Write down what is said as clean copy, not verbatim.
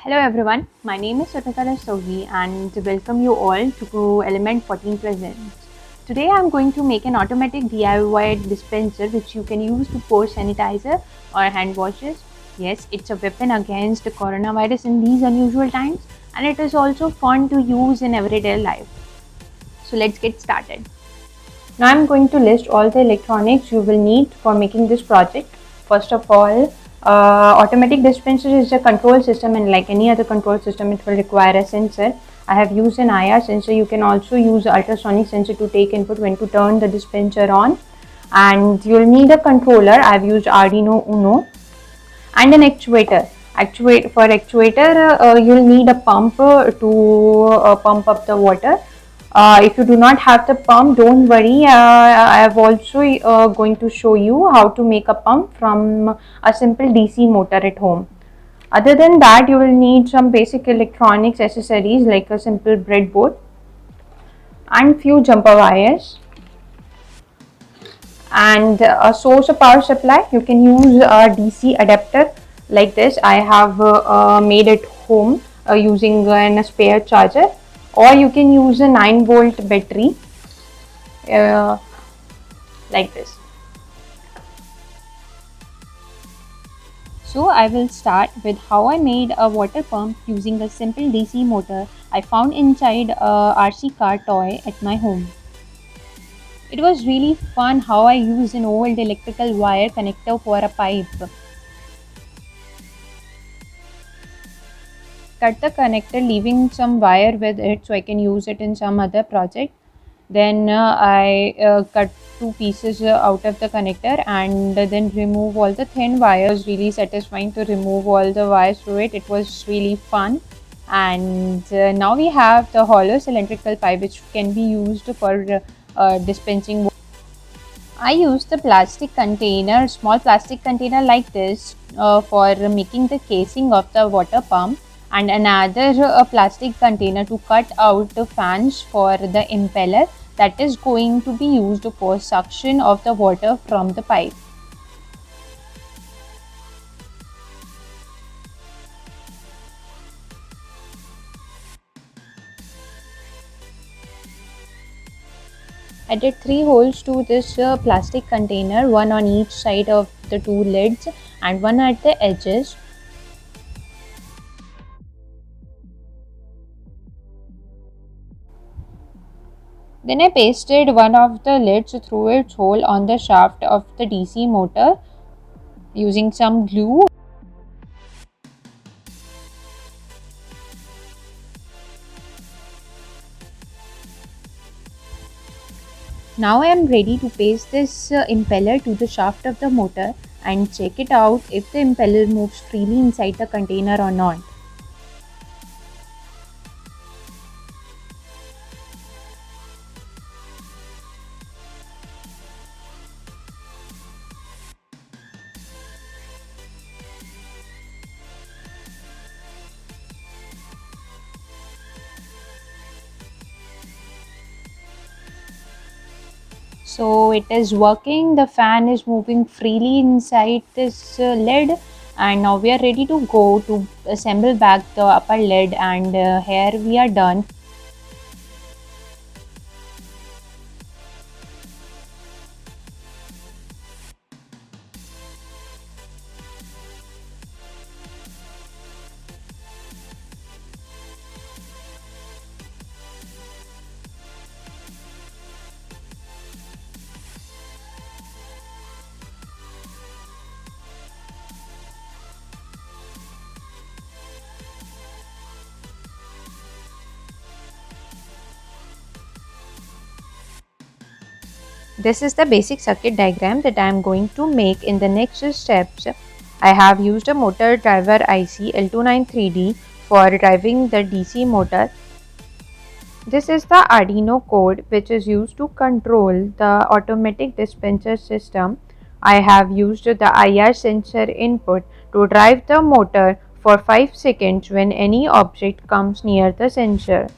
Hello everyone, my name is Sutakara Rastogi and welcome you all to Element 14 Presents. Today I am going to make an automatic DIY dispenser which you can use to pour sanitizer or hand washes. Yes, it's a weapon against the coronavirus in these unusual times, and it is also fun to use in everyday life. So let's get started. Now I'm going to list all the electronics you will need for making this project. First of all, automatic dispenser is a control system, and like any other control system it will require a sensor. I have used an IR sensor. You can also use ultrasonic sensor to take input when to turn the dispenser on. And you'll need a controller. I've used Arduino Uno and an actuator. For actuator, you'll need a pump to pump up the water. If you do not have the pump, don't worry. I have also going to show you how to make a pump from a simple DC motor at home. Other than that, you will need some basic electronics accessories like a simple breadboard and few jumper wires and a source of power supply. You can use a DC adapter like this. I have made at home using a spare charger, or you can use a 9-volt battery uh, like this. So I will start with how I made a water pump using a simple DC motor I found inside a RC car toy at my home. It was really fun how I used an old electrical wire connector for a pipe. Cut the connector, leaving some wire with it so I can use it in some other project. Then I cut two pieces out of the connector and then remove all the thin wires. It was really satisfying to remove all the wires through it. It was really fun. And now we have the hollow cylindrical pipe which can be used for dispensing. I used the plastic container, small plastic container like this for making the casing of the water pump, and another plastic container to cut out the fans for the impeller that is going to be used for suction of the water from the pipe. I did 3 holes to this plastic container, one on each side of the two lids and one at the edges. Then I pasted one of the lids through its hole on the shaft of the DC motor using some glue. Now I am ready to paste this impeller to the shaft of the motor and check it out if the impeller moves freely inside the container or not. So it is working, the fan is moving freely inside this lid, and now we are ready to go to assemble back the upper lid, and here we are done. This is the basic circuit diagram that I am going to make in the next steps. I have used a motor driver IC L293D for driving the DC motor. This is the Arduino code which is used to control the automatic dispenser system. I have used the IR sensor input to drive the motor for 5 seconds when any object comes near the sensor.